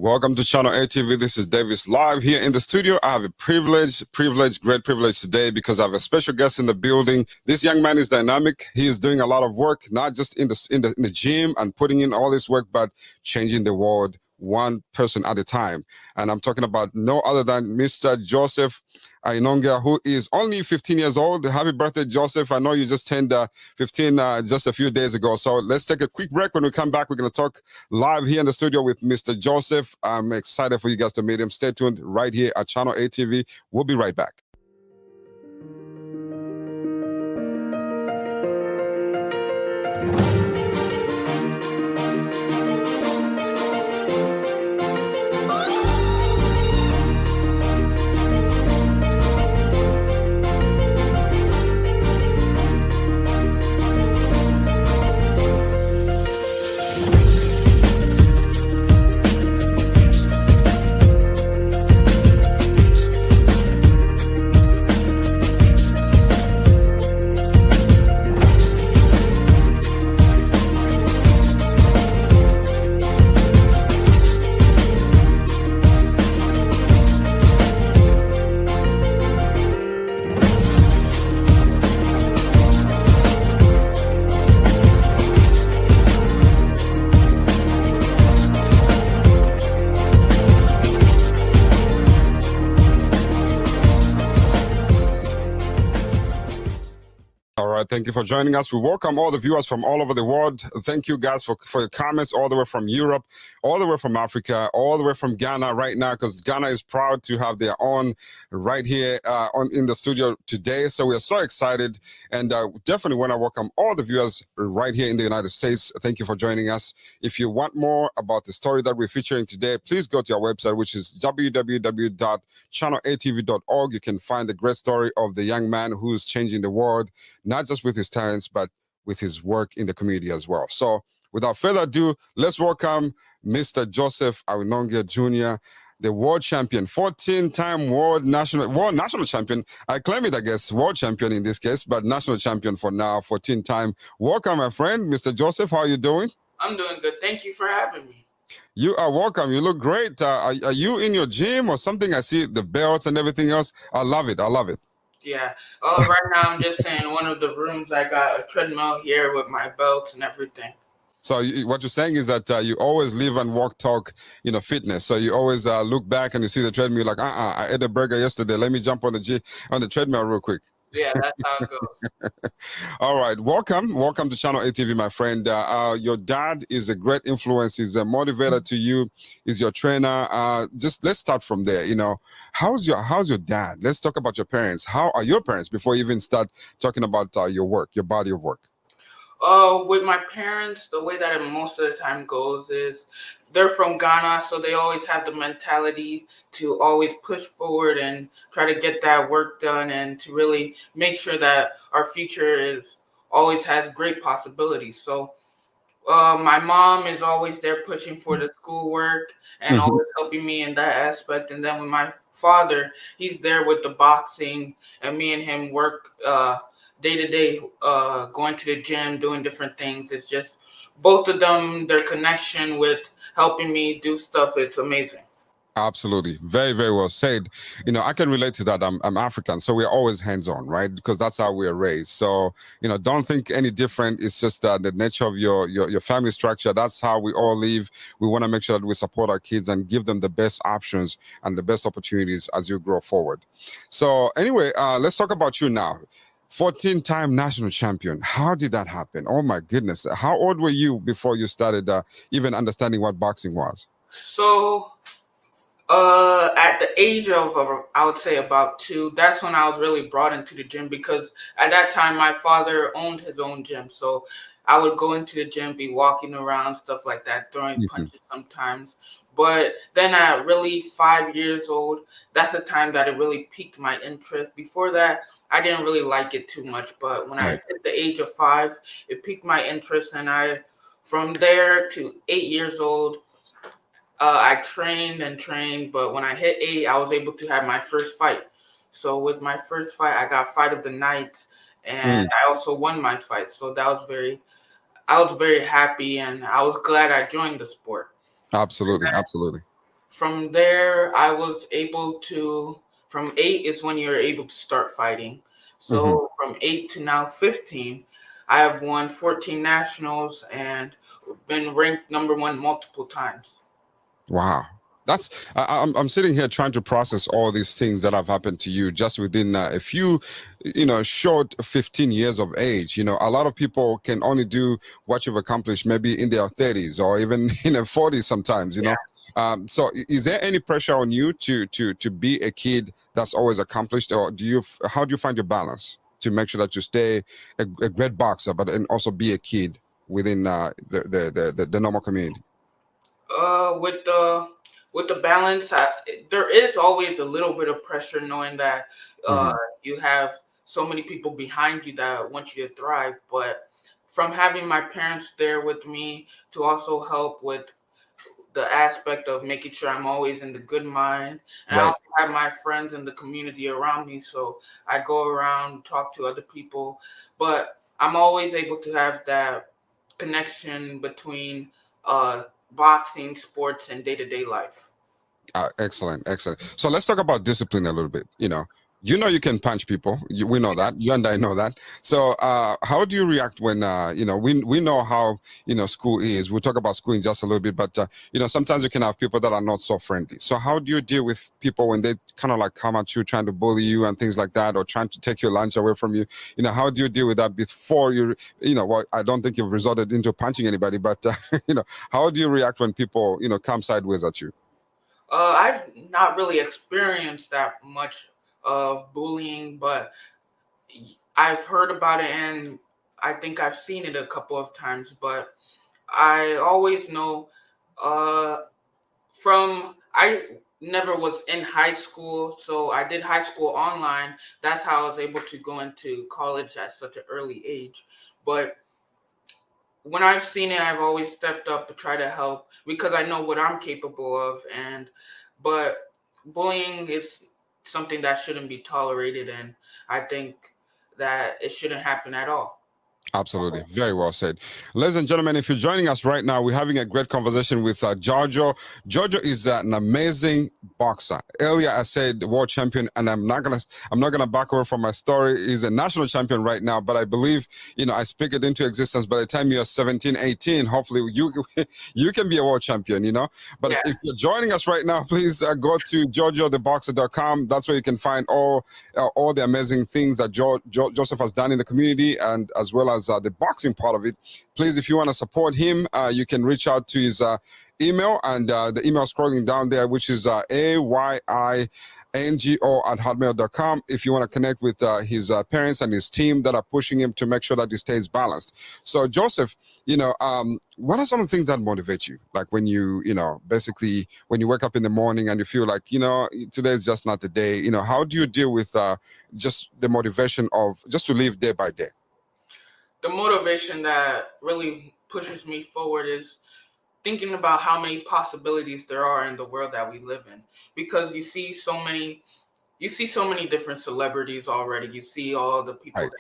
Welcome to Channel ATV. This is Davies live here in the studio. I have a great privilege today because I have a special guest in the building. This young man is dynamic. He is doing a lot of work, not just in the gym and putting in all this work, but changing the world one person at a time. And I'm talking about no other than Mr. Joseph Awinongyya, who is only 15 years old. Happy birthday, Joseph. I know you just turned 15 just a few days ago. So let's take a quick break. When we come back, we're going to talk live here in the studio with Mr. Joseph. I'm excited for you guys to meet him. Stay tuned right here at Channel ATV. We'll be right back. Thank you for joining us. We welcome all the viewers from all over the world. Thank you guys for your comments, all the way from Europe, all the way from Africa, all the way from Ghana right now, because Ghana is proud to have their own right here in the studio today. So we are so excited, and definitely want to welcome all the viewers right here in the United States. Thank you for joining us. If you want more about the story that we're featuring today, please go to our website, which is www.channelatv.org. You can find the great story of the young man who's changing the world, not just with his talents, but with his work in the community as well. So without further ado, let's welcome Mr. Joseph Awinongyya Jr., the world champion, 14-time world national champion. I claim it, I guess, world champion in this case, but national champion for now, 14-time. Welcome, my friend, Mr. Joseph. How are you doing? I'm doing good. Thank you for having me. You are welcome. You look great. Are you in your gym or something? I see the belts and everything else. I love it. I love it. Yeah. Right now I'm just in one of the rooms. I got a treadmill here with my belts and everything. So what you're saying is that you always live and walk, talk, fitness. So you always look back and you see the treadmill like, I ate a burger yesterday. Let me jump on the treadmill real quick. Yeah, that's how it goes. All right. Welcome to Channel ATV, my friend. Your dad is a great influence. He's a motivator to you. He's your trainer. Just let's start from there. How's your dad? Let's talk about your parents. How are your parents before you even start talking about your work, your body of work? With my parents, the way that it most of the time goes is they're from Ghana, so they always have the mentality to always push forward and try to get that work done and to really make sure that our future always has great possibilities. So my mom is always there pushing for the schoolwork and always helping me in that aspect. And then with my father, he's there with the boxing, and me and him work day to day, going to the gym, doing different things. It's just both of them, their connection with helping me do stuff, it's amazing. Absolutely. Very, very well said. I can relate to that. I'm African, so we're always hands-on, right? Because that's how we are raised. So, don't think any different. It's just the nature of your family structure. That's how we all live. We want to make sure that we support our kids and give them the best options and the best opportunities as you grow forward. So anyway, let's talk about you now. 14-time national champion. How did that happen? Oh my goodness. How old were you before you started even understanding what boxing was? So at the age of I would say about 2, that's when I was really brought into the gym, because at that time my father owned his own gym. So I would go into the gym, be walking around, stuff like that, throwing punches sometimes. But then at really 5 years old, that's the time that it really piqued my interest. Before that, I didn't really like it too much, but when I hit the age of 5, it piqued my interest, and from there to 8 years old, I trained and trained, but when I hit 8, I was able to have my first fight. So with my first fight, I got fight of the night, and I also won my fight. So I was very happy, and I was glad I joined the sport. Absolutely. from there, I was able to. From 8 is when you're able to start fighting. Hmm. So from 8 to now 15, I have won 14 nationals and been ranked #1 multiple times. Wow. That's I'm sitting here trying to process all these things that have happened to you just within a few, short 15 years of age. A lot of people can only do what you've accomplished maybe in their 30s or even in their 40s sometimes. So is there any pressure on you to be a kid that's always accomplished, or how do you find your balance to make sure that you stay a great boxer, but and also be a kid within the normal community? With the balance, there is always a little bit of pressure knowing that uh, Hmm. you have so many people behind you that want you to thrive. But from having my parents there with me to also help with the aspect of making sure I'm always in the good mind, and I Right. also have my friends and the community around me, so I go around talk to other people, but I'm always able to have that connection between uh, boxing, sports, and day to day life. Excellent, excellent. So let's talk about discipline a little bit. You can punch people. We know that. You and I know that. So how do you react when we know how school is. We'll talk about school in just a little bit, but sometimes you can have people that are not so friendly. So how do you deal with people when they kind of like come at you, trying to bully you and things like that, or trying to take your lunch away from you? How do you deal with that before well, I don't think you've resorted into punching anybody, but how do you react when people come sideways at you? I've not really experienced that much of bullying, but I've heard about it and I think I've seen it a couple of times. But I always know uh, from I never was in high school, so I did high school online. That's how I was able to go into college at such an early age. But when I've seen it, I've always stepped up to try to help because I know what I'm capable of. But bullying is something that shouldn't be tolerated, and I think that it shouldn't happen at all. Absolutely. Very well said. Ladies and gentlemen, if you're joining us right now, we're having a great conversation with JOJO. JOJO is an amazing boxer. Earlier I said world champion, and I'm not gonna back away from my story. He's a national champion right now, but I believe, I speak it into existence. By the time you're 17, 18, hopefully you can be a world champion. But Yeah. if you're joining us right now, please go to jojotheboxer.com. That's where you can find all the amazing things that Joseph has done in the community, and as well as the boxing part of it. Please, if you want to support him, you can reach out to his email, and the email scrolling down there, which is ayingo@hotmail.com. If you want to connect with his parents and his team that are pushing him to make sure that he stays balanced. So, Joseph, what are some of the things that motivate you? Like when basically when you wake up in the morning and you feel like, today's just not the day. How do you deal with just the motivation of just to live day by day? The motivation that really pushes me forward is thinking about how many possibilities there are in the world that we live in, because you see so many different celebrities already. You see all the people Right.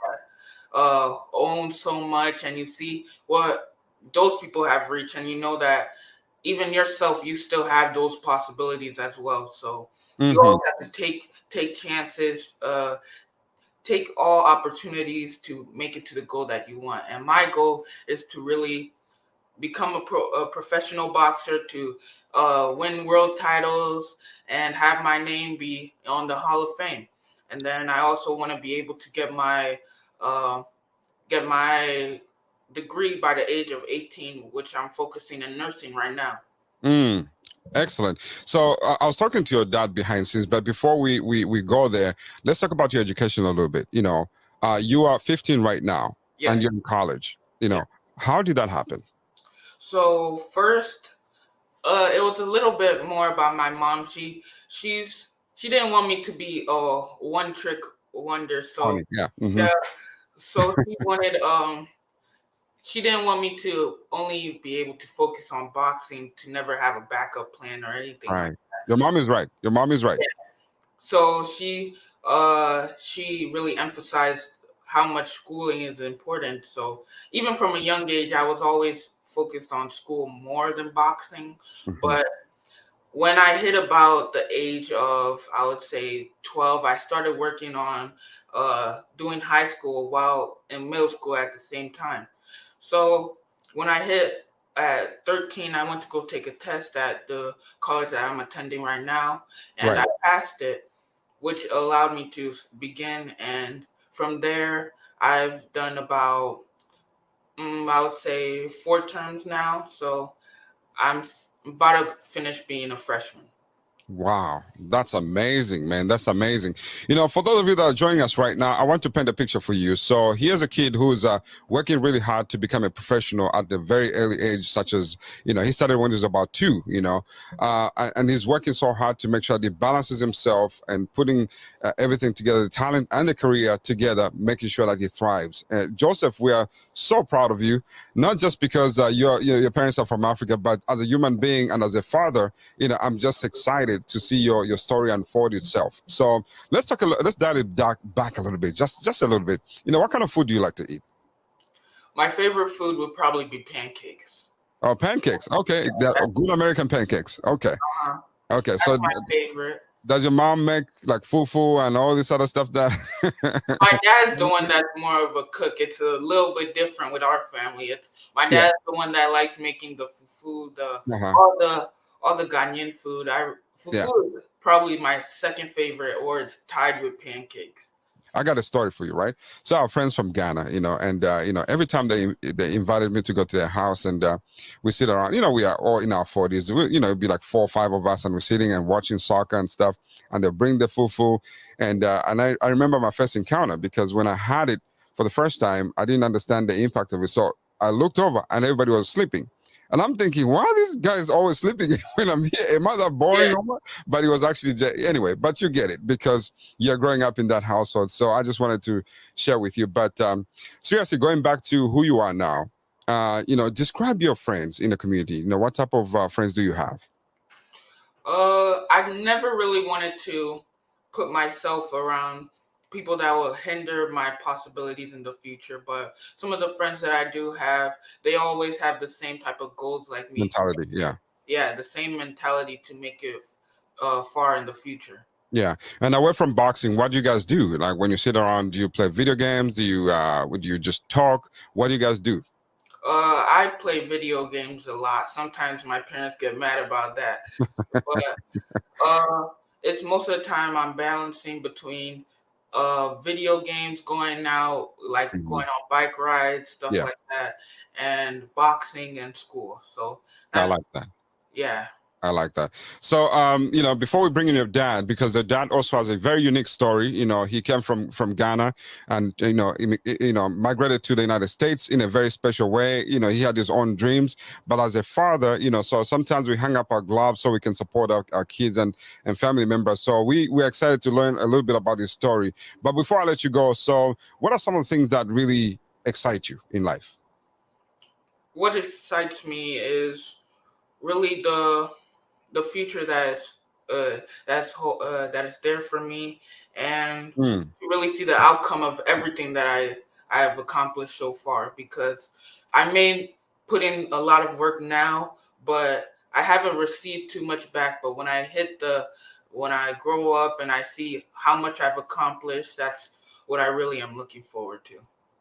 that own so much, and you see what those people have reached, and you know that even yourself, you still have those possibilities as well. So you Hmm. always have to take chances, take all opportunities to make it to the goal that you want. And my goal is to really become a professional boxer, to win world titles and have my name be on the Hall of Fame. And then I also want to be able to uh, get my degree by the age of 18, which I'm focusing in nursing right now. Mm. Excellent. So I was talking to your dad behind scenes, but before we go there, let's talk about your education a little bit. You are 15 right now, and Yes. you're in college. Yeah. How did that happen? So first, it was a little bit more about my mom. She didn't want me to be a one trick wonder. So Funny. Yeah. Hmm. yeah, so she didn't want me to only be able to focus on boxing, to never have a backup plan or anything like Right. Your mom is right. Your mom is right. that. So she really emphasized how much schooling is important. So even from a young age, I was always focused on school more than boxing. Hmm. But When I hit about the age of, I would say 12, I started working on doing high school while in middle school at the same time. So when I hit at 13, I went to go take a test at the college that I'm attending right now, and Right. I passed it, which allowed me to begin. And from there, I've done about, I would say, 4 terms now. So I'm about to finish being a freshman. Wow, that's amazing, man. That's amazing. You know, for those of you that are joining us right now, I want to paint a picture for you. So here's a kid who's working really hard to become a professional at the very early age, such as, you know, he started when he was about 2, you know, and he's working so hard to make sure that he balances himself and putting everything together, the talent and the career together, making sure that he thrives. Joseph, we are so proud of you, not just because your parents are from Africa, but as a human being and as a father, you know, I'm just excited to see your story unfold itself. So let's dial it back a little bit, just a little bit. You know, what kind of food do you like to eat? My favorite food would probably be pancakes. Oh, pancakes. Okay, good American pancakes. Okay, Uh-huh. okay. That's So my favorite. does your mom make like fufu and all this other stuff that? My dad's the one that's more of a cook. It's a little bit different with our family. It's my dad's the one that likes making the fufu, all the Ghanaian food. Fufu is probably my second favorite, or it's tied with pancakes. I got a story for you, right? So our friends from Ghana, you know, and you know, every time they invited me to go to their house, and we sit around, you know, we are all in our 40s, you know, it'd be like 4 or 5 of us, and we're sitting and watching soccer and stuff, and they'll bring the fufu, and I remember my first encounter, because when I had it for the first time, I didn't understand the impact of it, so I looked over and everybody was sleeping. And I'm thinking, why this guy is always sleeping when I'm here? Am I that boring? Yeah. But it was actually anyway. But you get it, because you're growing up in that household. So I just wanted to share with you. But seriously, going back to who you are now, you know, describe your friends in the community. You know, what type of friends do you have? I've never really wanted to put myself around people that will hinder my possibilities in the future. But some of the friends that I do have, they always have the same type of goals like me. Mentality, yeah. Yeah, the same mentality to make it far in the future. Yeah. And away from boxing, what do you guys do? Like when you sit around, do you play video games? Do you just talk? What do you guys do? I play video games a lot. Sometimes my parents get mad about that. But it's most of the time I'm balancing between video games, going out, like going on bike rides, stuff Yeah. like that, and boxing and school. So I like that. Yeah. I like that. So, you know, before we bring in your dad, because the dad also has a very unique story. You know, he came from Ghana, and you know, migrated to the United States in a very special way. You know, he had his own dreams, but as a father, you know, so sometimes we hang up our gloves so we can support our kids and family members. So we're excited to learn a little bit about his story. But before I let you go, so what are some of the things that really excite you in life? What excites me is really the future that is there for me, and to really see the outcome of everything that I have accomplished so far, because I may put in a lot of work now, but I haven't received too much back. But when I grow up and I see how much I've accomplished, that's what I really am looking forward to.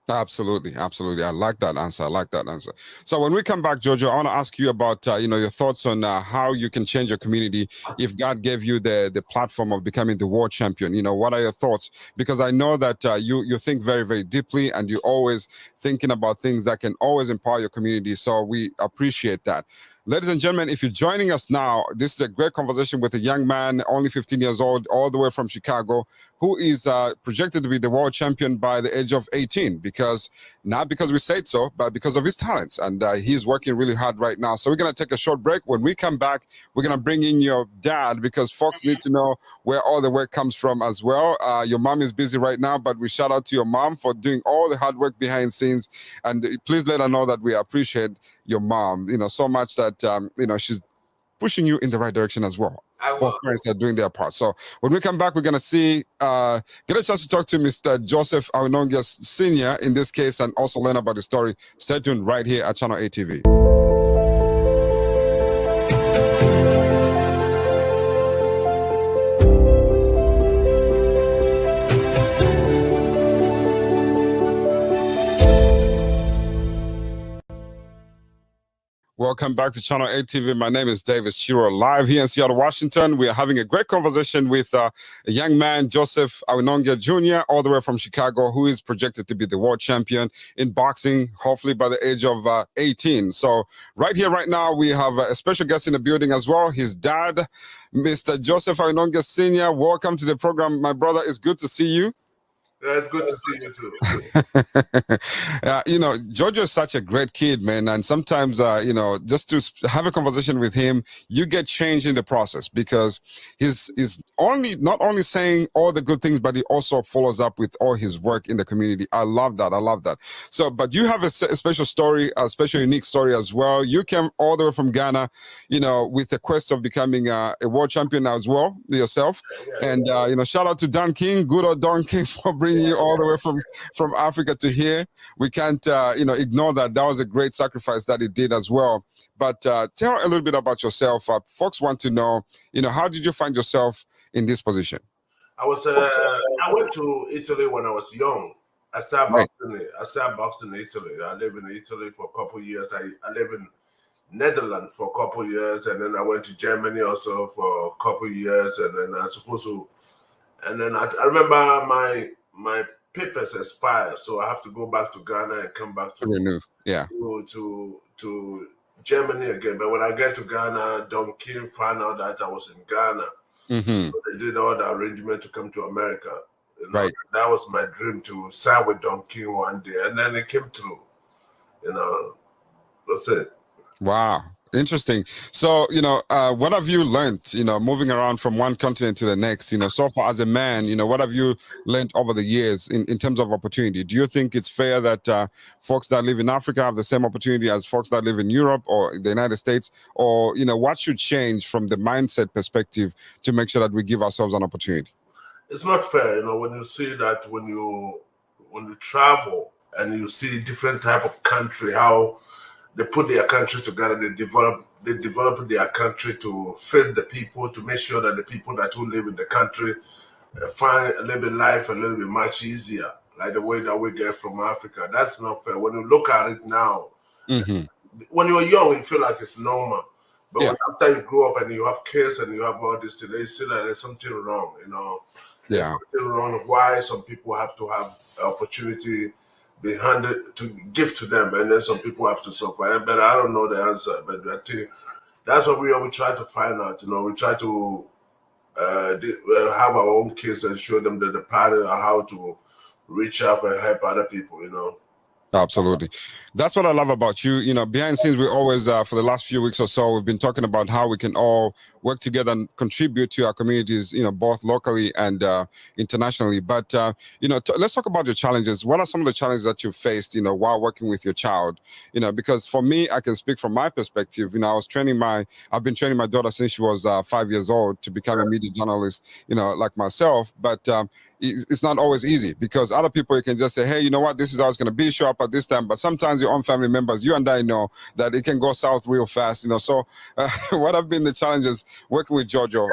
Absolutely, absolutely. I like that answer. I like that answer. So when we come back, Jojo, I want to ask you about you know, your thoughts on how you can change your community if God gave you the platform of becoming the world champion. You know, what are your thoughts? Because I know that you think very, very deeply, and you're always thinking about things that can always empower your community. So we appreciate that. Ladies and gentlemen, if you're joining us now, this is a great conversation with a young man, only 15 years old, all the way from Chicago, who is projected to be the world champion by the age of 18, not because we said so, but because of his talents. And he's working really hard right now. So we're going to take a short break. When we come back, we're going to bring in your dad, because folks need to know where all the work comes from as well. Your mom is busy right now, but we shout out to your mom for doing all the hard work behind scenes. And please let her know that we appreciate your mom, you know, so much that you know, she's pushing you in the right direction as well. Both parents are doing their part. So when we come back, we're gonna get a chance to talk to Mr. Joseph Awinongyya Senior in this case, and also learn about the story. Stay tuned right here at Channel ATV. welcome back to Channel 8 TV. My name is Davies Chirwa, live here in Seattle, Washington. We are having a great conversation with a young man, Joseph Awinongyya Jr., all the way from Chicago, who is projected to be the world champion in boxing, hopefully by the age of 18. So right here, right now, we have a special guest in the building as well, his dad, Mr. Joseph Awinongyya Sr. Welcome to the program, my brother. It's good to see you. Yeah, it's good to see you too. You know, JOJO is such a great kid, man. And sometimes, you know, just to have a conversation with him, you get changed in the process because he's not only saying all the good things, but he also follows up with all his work in the community. I love that. I love that. So, but you have a special story, a special unique story as well. You came all the way from Ghana, you know, with the quest of becoming a world champion as well yourself. And, you know, shout out to Don King, good old Don King, for bringing you all the way from Africa to here. We can't you know, ignore that. That was a great sacrifice that he did as well. But tell a little bit about yourself. Folks want to know, you know, how did you find yourself in this position? I went to Italy when I was young. I started boxing in Italy. I lived in Italy for a couple of years. I lived in Netherlands for a couple of years, and then I went to Germany also for a couple of years, and then I remember my papers expired, so I have to go back to Ghana and come back to renew. To Germany again. But when I get to Ghana, Don King found out that I was in Ghana. So they did all the arrangement to come to America. You know, that was my dream, to sign with Don King one day, and then it came through. You know, that's it. Wow. Interesting. So, you know, what have you learned, you know, moving around from one continent to the next, you know, so far as a man, you know, what have you learned over the years in terms of opportunity? Do you think it's fair that folks that live in Africa have the same opportunity as folks that live in Europe or the United States? Or, you know, what should change from the mindset perspective to make sure that we give ourselves an opportunity? It's not fair, you know, when you see that when you travel and you see different type of country, how they put their country together, they develop their country to fit the people, to make sure that the people that who live in the country find a little bit life a little bit much easier, like the way that we get from Africa. That's not fair. When you look at it now, when you're young, you feel like it's normal. But when after you grow up and you have kids and you have all this today, you see that there's something wrong, you know. There's something wrong why some people have to have opportunity be handed to give to them, and then some people have to suffer. But I don't know the answer. But I think that's what we try to find out. You know, we try to have our own kids and show them the pattern of how to reach up and help other people. You know. Absolutely. That's what I love about you. You know, behind the scenes, we always, for the last few weeks or so, we've been talking about how we can all work together and contribute to our communities, you know, both locally and internationally. But, you know, let's talk about your challenges. What are some of the challenges that you faced, you know, while working with your child? You know, because for me, I can speak from my perspective. You know, I've been training my daughter since she was 5 years old to become a media journalist, you know, like myself. But it's not always easy because other people, you can just say, hey, you know what, this is how it's going to be, show up at this time. But sometimes your own family members, you and I know that it can go south real fast, you know. So what have been the challenges working with JOJO?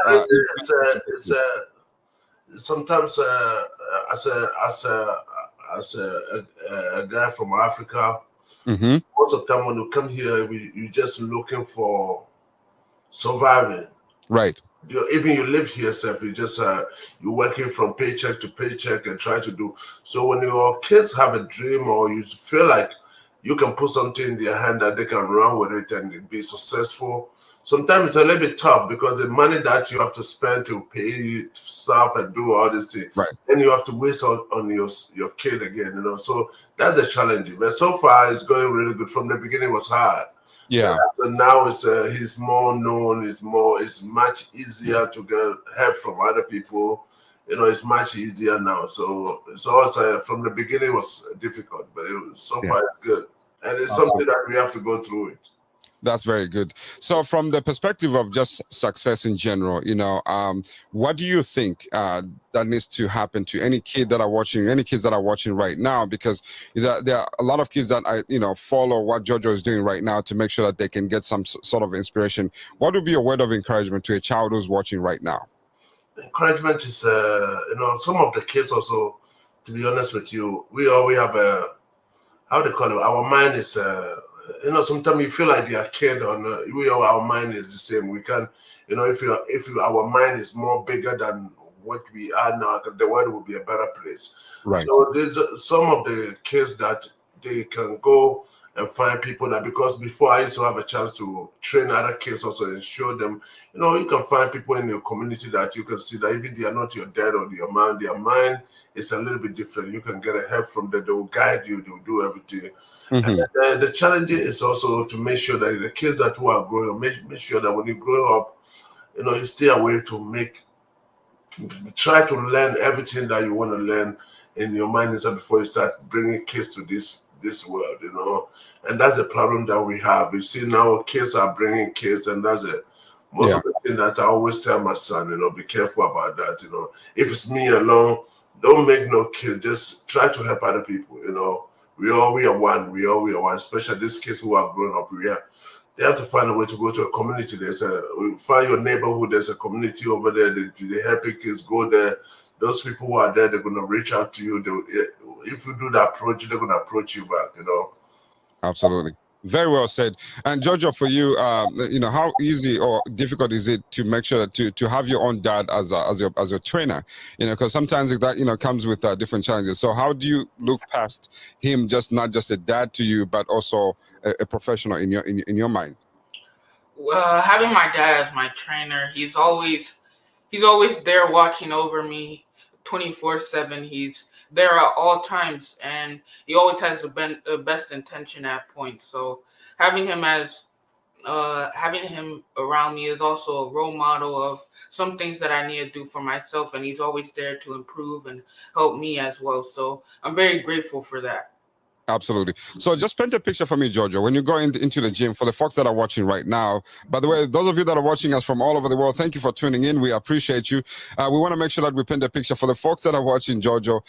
Sometimes as a guy from Africa, most of the time when you come here, you're just looking for surviving. Right. Even you live here, Seth, you just you're working from paycheck to paycheck and try to do. So when your kids have a dream or you feel like you can put something in their hand that they can run with it and be successful, sometimes it's a little bit tough because the money that you have to spend to pay staff and do all this thing, then you have to waste on your kid again, you know. So that's the challenge. But so far it's going really good. From the beginning it was hard. Yeah. So now he's more known. It's much easier to get help from other people. You know, it's much easier now. So it's also from the beginning it was difficult, but so far it's good, and it's something that we have to go through it. That's very good. So from the perspective of just success in general, you know, what do you think that needs to happen to any kids that are watching right now? Because there are a lot of kids that follow what JOJO is doing right now to make sure that they can get some sort of inspiration. What would be a word of encouragement to a child who's watching right now? Encouragement is, some of the kids also, to be honest with you, we have a, how they call it, our mind is sometimes you feel like they are kid our mind is the same. We can, if our mind is more bigger than what we are now, the world will be a better place. Right. So there's some of the kids that they can go and find people that, because before I used to have a chance to train other kids also and show them, you can find people in your community that you can see that even they are not your dad or your mom, their mind is a little bit different. You can get a help from them. They will guide you. They will do everything. And the challenge is also to make sure that the kids that who are growing up, make sure that when you grow up, you stay away to try to learn everything that you want to learn in your mind inside before you start bringing kids to this world, and that's the problem that we have. You see now kids are bringing kids, and that's it. Most of the thing that I always tell my son, be careful about that. If it's me alone, don't make no kids. Just try to help other people. We are one. We are one. Especially these kids who are growing up. They have to find a way to go to a community. Find your neighborhood. There's a community over there. They help your kids go there. Those people who are there, they're going to reach out to you. If you do that approach, they're going to approach you back. Absolutely. Very well said. And Jojo, for you, how easy or difficult is it to make sure that to have your own dad as your trainer? Because sometimes that comes with different challenges. So how do you look past him, not just a dad to you, but also a professional in your mind? Well, having my dad as my trainer, he's always there watching over me 24/7. He's there at all times, and he always has the best intention at points. So having him around me is also a role model of some things that I need to do for myself, and he's always there to improve and help me as well. So I'm very grateful for that. Absolutely. So just paint a picture for me, Jojo, when you go into the gym, for the folks that are watching right now. By the way, those of you that are watching us from all over the world, thank you for tuning in. We appreciate you. We want to make sure that we paint a picture for the folks that are watching, Jojo.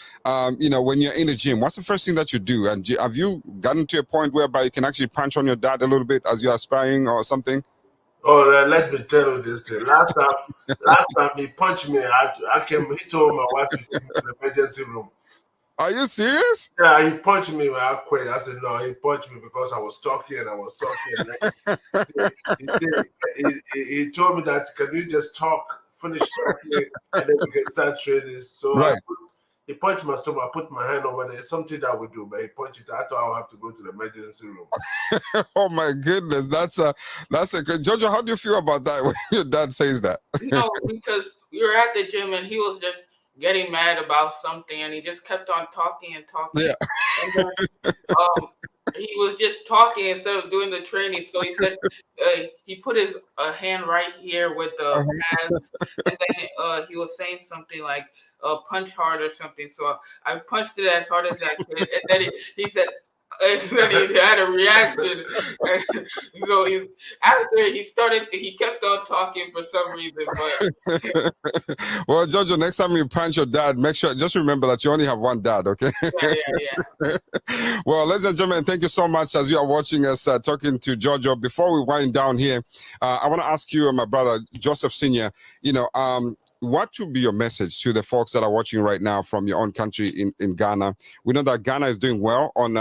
When you're in the gym, what's the first thing that you do? And have you gotten to a point whereby you can actually punch on your dad a little bit as you're aspiring or something? Oh, let me tell you this thing. Last time he punched me, he told my wife to take me to the emergency room. Are you serious? Yeah, he punched me when I quit. I said, no, he punched me because I was talking. He told me that, can you just finish talking, and then we can start training. So right. He punched my stomach. I put my hand over there. It's something that we do, but he punched it. I thought I would have to go to the emergency room. Oh my goodness, that's a great. Jojo, how do you feel about that when your dad says that? Because we were at the gym and he was just getting mad about something, and he just kept on talking and talking. Yeah. And then, he was just talking instead of doing the training. So he said he put his hand right here with the pads, and then he was saying something like punch hard or something. So I punched it as hard as I could, and then he said. And then he had a reaction. So he kept on talking for some reason. But well, Jojo, next time you punch your dad, just remember that you only have one dad, okay? Yeah. Well, ladies and gentlemen, thank you so much as you are watching us talking to Jojo. Before we wind down here, I want to ask you, my brother, Joseph Sr., what would be your message to the folks that are watching right now from your own country in Ghana? We know that Ghana is doing well on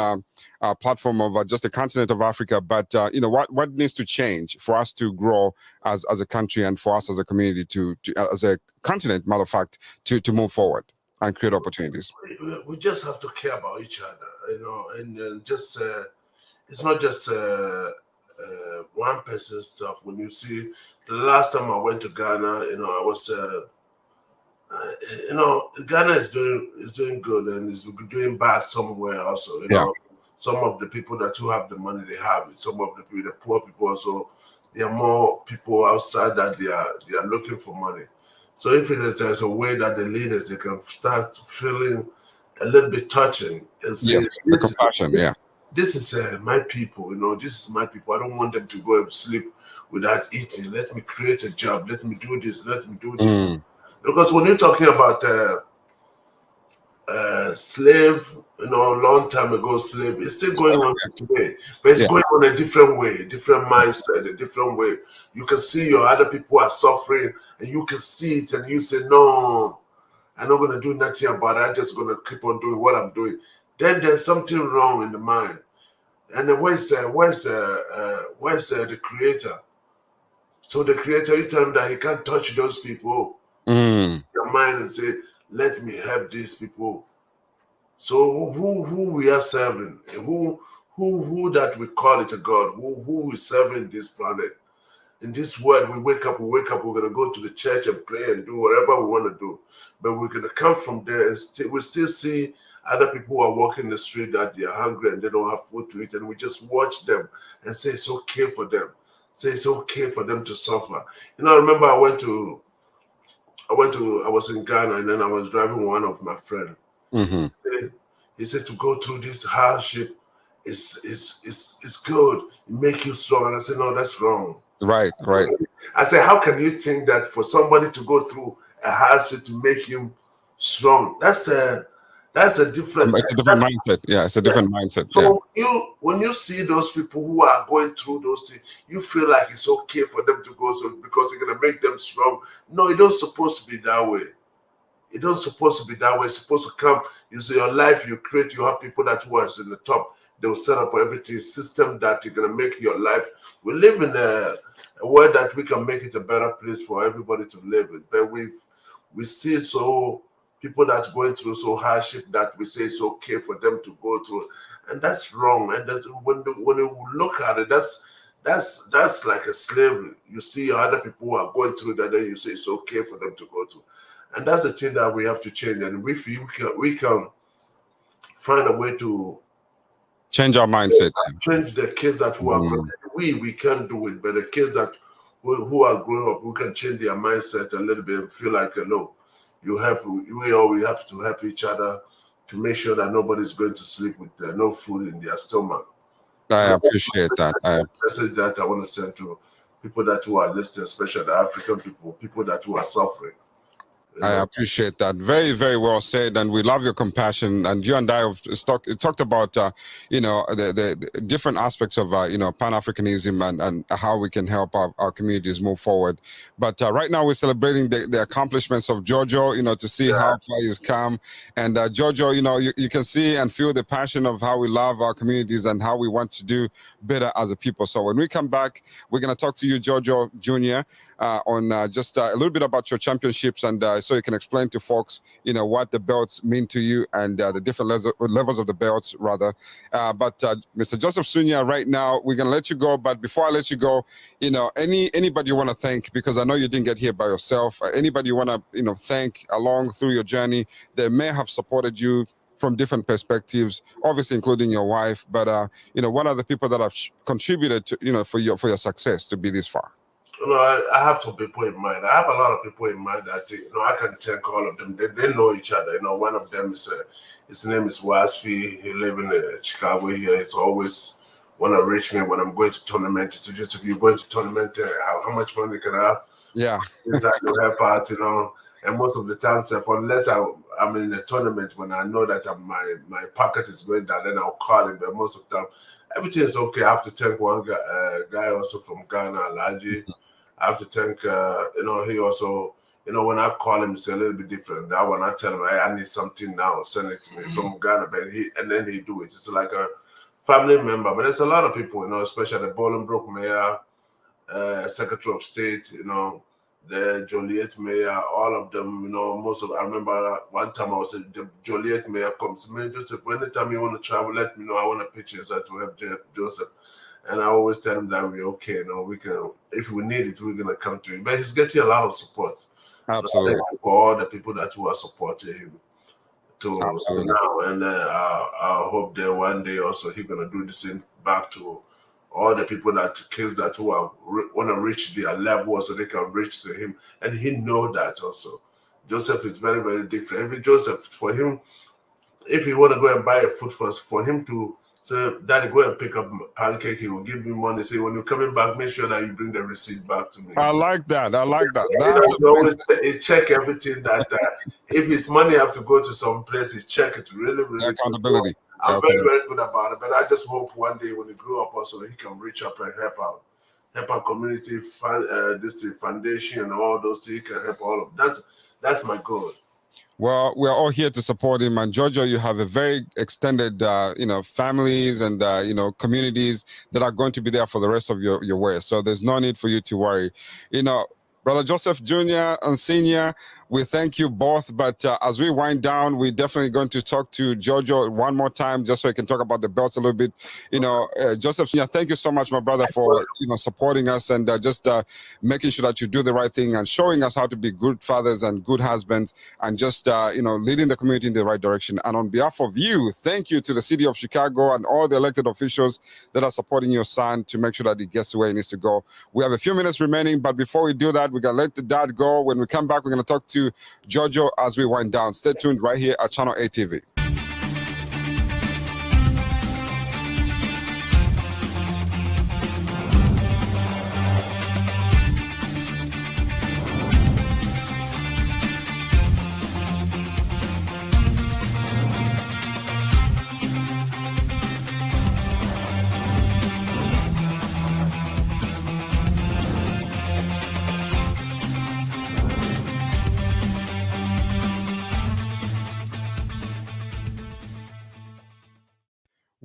a platform of just the continent of Africa, but what needs to change for us to grow as a country and for us as a community to as a continent, matter of fact, to move forward and create opportunities? We just have to care about each other, and just it's not just one person's stuff. When you see the last time I went to Ghana, I was Ghana is doing good and is doing bad somewhere also. Some of the people who have the money, they have it. Some of the poor people also, there are more people outside that they are looking for money. So if there's a way that the leaders, they can start feeling a little bit touching and say, this is my people, this is my people. I don't want them to go and sleep without eating. Let me create a job. Let me do this. Let me do this. Because when you're talking about slave, a long time ago, slave, it's still going on today. But it's going on a different way, different mindset, a different way. You can see your other people are suffering, and you can see it, and you say, no, I'm not going to do nothing about it. I'm just going to keep on doing what I'm doing. Then there's something wrong in the mind. And then where's the creator? So the creator, you tell him that he can't touch those people. Your mind and say, let me help these people. So who we are serving? Who that we call it a God? Who we serving this planet? In this world, we wake up, we're gonna go to the church and pray and do whatever we want to do. But we're gonna come from there and we still see other people who are walking the street that they are hungry and they don't have food to eat, and we just watch them and say it's okay for them. Say it's okay for them to suffer. You know, I remember I was in Ghana, and then I was driving one of my friends. He said to go through this hardship is good. It make you strong. And I said, no, that's wrong. Right. I said, how can you think that for somebody to go through a hardship to make him strong? That's a different. It's a different mindset. Yeah, it's a different mindset. So when you see those people who are going through those things, you feel like it's okay for them to go through because it's gonna make them strong. No, it don't supposed to be that way. It don't supposed to be that way. It's supposed to come. You see, your life you create. You have people that was in the top. They will set up everything system that is gonna make your life. We live in a world that we can make it a better place for everybody to live in. But we see so people that's going through so hardship that we say it's okay for them to go through, and that's wrong. And that's when you look at it, that's like a slavery. You see other people who are going through that, then you say it's okay for them to go through, and that's the thing that we have to change. And we can find a way to change our mindset. Change the kids that who are growing. We can do it, but the kids that who are growing up, we can change their mindset a little bit and feel like, no, we have to help each other to make sure that nobody's going to sleep with no food in their stomach. I appreciate that. Message that I want to send to people that who are listening, especially the African people that who are suffering. I appreciate that. Very, very well said. And we love your compassion. And you and I have talked about, the different aspects of, Pan-Africanism and how we can help our communities move forward. But right now we're celebrating the accomplishments of JOJO, to see how far he's come. And JOJO, you can see and feel the passion of how we love our communities and how we want to do better as a people. So when we come back, we're going to talk to you, JOJO Jr., on just a little bit about your championships and so you can explain to folks, what the belts mean to you and the different levels of the belts, rather. But Mr. Joseph Awinongyia, right now, we're going to let you go. But before I let you go, anybody you want to thank, because I know you didn't get here by yourself, anybody you want to, thank along through your journey that may have supported you from different perspectives, obviously including your wife, but, what are the people that have contributed to, for your success to be this far? I have some people in mind. I have a lot of people in mind that I can thank all of them. They know each other. One of them is his name is Wasfi. He lives in Chicago here. He's always want to reach me when I'm going to tournament. So just if you're going to tournament, how much money can I have? Yeah, I can help out. And most of the time, unless I'm in a tournament, when I know that my pocket is going down, then I'll call him. But most of the time, everything is okay. I have to thank one guy also from Ghana, Alaji. I have to thank, he also, when I call him, it's a little bit different. That when I tell him, hey, I need something now, send it to me from Ghana, but then he do it. It's like a family member. But there's a lot of people, especially the Bolingbroke Mayor, Secretary of State, the Joliet Mayor, all of them, I remember one time I was at the Joliet Mayor comes to me, Joseph, anytime you want to travel, let me know. I want a picture inside to help Joseph. And I always tell him that we're okay, we can, if we need it, we're going to come to him. But he's getting a lot of support. Absolutely. For all the people that who are supporting him to now. And I hope that one day also he's going to do the same back to all the people kids that who want to reach their level so they can reach to him. And he know that also. Joseph is very, very different. Every Joseph, for him, if he want to go and buy a food for him to say, Daddy, go and pick up pancake, he will give me money. Say, when you're coming back, make sure that you bring the receipt back to me. I like that. That's always check everything that if his money have to go to some place, he check it really, really. Accountability. I'm very, very good about it. But I just hope one day when he grew up also he can reach up and help our community foundation and all those things. He can help all of that's my goal. Well, we're all here to support him. And Jojo, you have a very extended, families and, communities that are going to be there for the rest of your way. So there's no need for you to worry. You know, Brother Joseph Jr. and Senior, we thank you both. But as we wind down, we're definitely going to talk to Jojo one more time, just so he can talk about the belts a little bit. Joseph Senior, thank you so much, my brother, for supporting us and just making sure that you do the right thing and showing us how to be good fathers and good husbands and just leading the community in the right direction. And on behalf of you, thank you to the city of Chicago and all the elected officials that are supporting your son to make sure that he gets to where he needs to go. We have a few minutes remaining, but before we do that, we're going to let the dad go. When we come back, we're going to talk to Jojo as we wind down. Stay tuned right here at Channel A TV.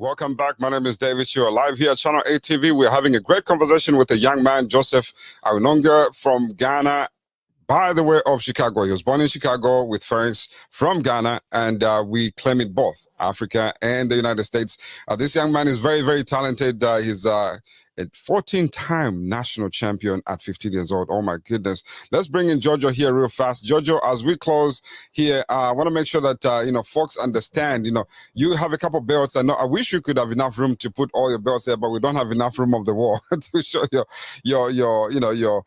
Welcome back. My name is Davies Chirwa. Live here at Channel A TV. We're having a great conversation with a young man, Joseph Awinongyya from Ghana, by the way, of Chicago. He was born in Chicago with parents from Ghana, and we claim it both, Africa and the United States. This young man is very, very talented. He's a 14-time national champion at 15 years old. Oh, my goodness. Let's bring in Jojo here real fast. Jojo, as we close here, I want to make sure that, folks understand, you have a couple belts. I wish you could have enough room to put all your belts there, but we don't have enough room of the wall to show your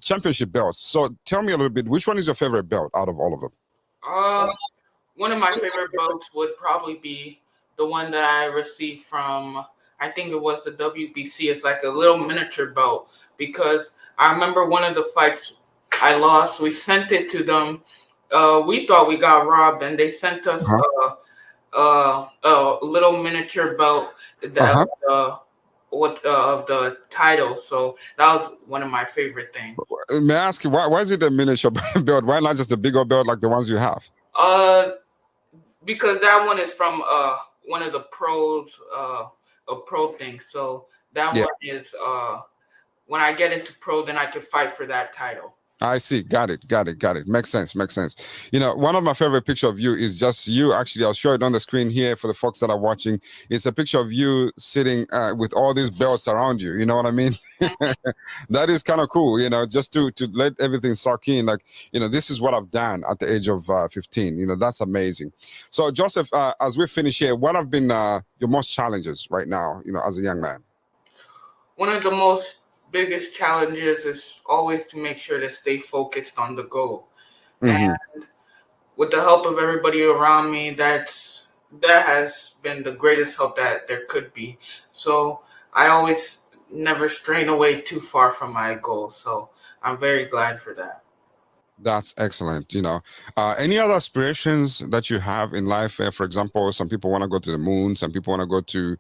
championship belts. So tell me a little bit, which one is your favorite belt out of all of them? One of my favorite belts would probably be the one that I received from, I think it was the WBC. It's like a little miniature belt, because I remember one of the fights I lost, we sent it to them. We thought we got robbed, and they sent us a little miniature belt of the title. So that was one of my favorite things. May I ask you, why is it a miniature belt? Why not just a bigger belt like the ones you have? Because that one is from one of the pros, a pro thing. So that one is when I get into pro, then I can fight for that title. I see. Got it. Makes sense. One of my favorite pictures of you is just you. Actually, I'll show it on the screen here for the folks that are watching. It's a picture of you sitting with all these belts around you. You know what I mean? That is kind of cool, just to let everything suck in. Like, this is what I've done at the age of 15. That's amazing. So, Joseph, as we finish here, what have been your most challenges right now, as a young man? One of the biggest challenges is always to make sure to stay focused on the goal. And with the help of everybody around me, that has been the greatest help that there could be. So I always never strain away too far from my goal. So I'm very glad for that. That's excellent. Any other aspirations that you have in life? For example, some people want to go to the moon. Some people want to go to,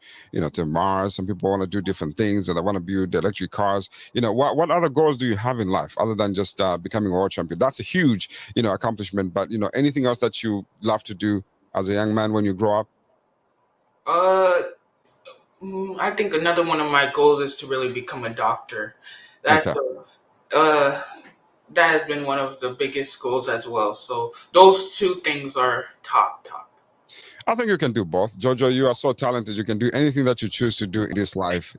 to Mars. Some people want to do different things, and they want to build electric cars. What other goals do you have in life other than just becoming a world champion? That's a huge, accomplishment. But anything else that you love to do as a young man when you grow up? I think another one of my goals is to really become a doctor. That has been one of the biggest goals as well. So those two things are top. I think you can do both. Jojo, you are so talented. You can do anything that you choose to do in this life.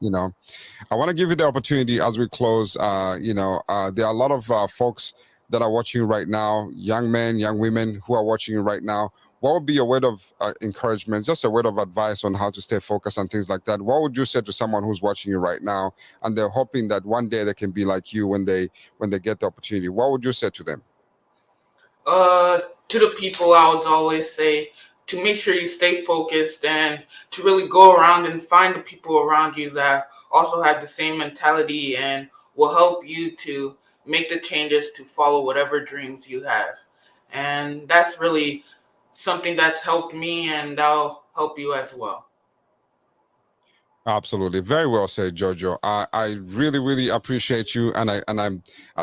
I want to give you the opportunity as we close. There are a lot of folks that are watching right now, young men, young women who are watching you right now. What would be your word of encouragement, just a word of advice on how to stay focused and things like that? What would you say to someone who's watching you right now and they're hoping that one day they can be like you when they get the opportunity? What would you say to them? To the people, I would always say to make sure you stay focused and to really go around and find the people around you that also have the same mentality and will help you to make the changes to follow whatever dreams you have. And that's really something that's helped me, and that'll help you as well. Absolutely. Very well said, Jojo. I really, really appreciate you. And I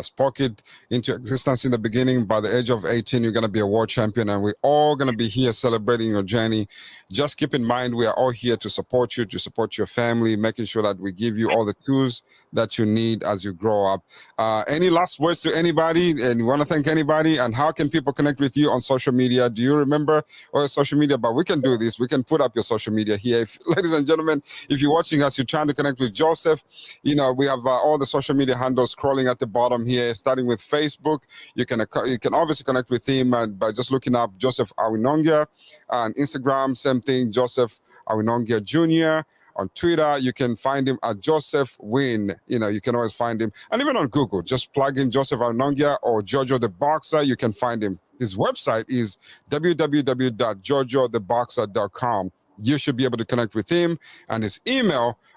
spoke it into existence in the beginning. By the age of 18, you're gonna be a world champion, and we're all gonna be here celebrating your journey. Just keep in mind we are all here to support you, to support your family, making sure that we give you all the tools that you need as you grow up. Any last words to anybody? And you want to thank anybody? And how can people connect with you on social media? Do you remember all your social media? But we can do this. We can put up your social media here. Ladies and gentlemen, if you're watching us, you're trying to connect with Joseph, you know, we have all the social media handles scrolling at the bottom here, starting with Facebook. You can obviously connect with him by just looking up Joseph Awinongyya. On Instagram, same thing, Joseph Awinongyya Jr. On Twitter, you can find him at Joseph Win. You know, you can always find him. And even on Google, just plug in Joseph Awinongyya or JOJO the Boxer, you can find him. His website is www.jojotheboxer.com. You should be able to connect with him. And his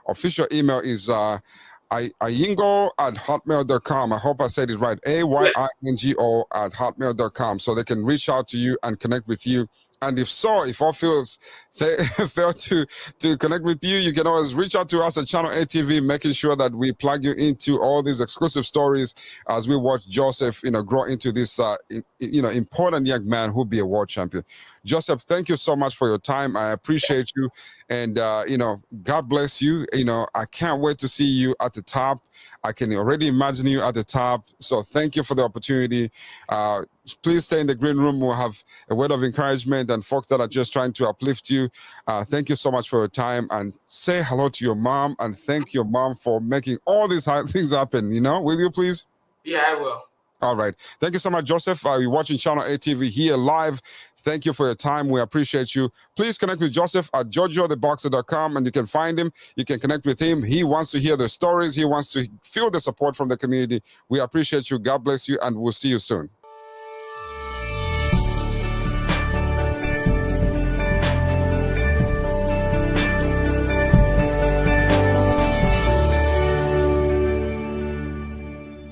official email is ayingo@hotmail.com. I hope I said it right. AYINGO @hotmail.com. So they can reach out to you and connect with you. And if all fails to connect with you, you can always reach out to us at Channel ATV, making sure that we plug you into all these exclusive stories as we watch Joseph, you know, grow into this, important young man who'll be a world champion. Joseph, thank you so much for your time. I appreciate you. And, God bless you. You know, I can't wait to see you at the top. I can already imagine you at the top. So thank you for the opportunity. Please stay in the green room. We'll have a word of encouragement and folks that are just trying to uplift you. Thank you so much for your time, and say hello to your mom and thank your mom for making all these things happen. You know, will you please? Yeah, I will. All right. Thank you so much, Joseph. You're watching Channel ATV here live. Thank you for your time. We appreciate you. Please connect with Joseph at jojotheboxer.com, and you can find him. You can connect with him. He wants to hear the stories. He wants to feel the support from the community. We appreciate you. God bless you, and we'll see you soon.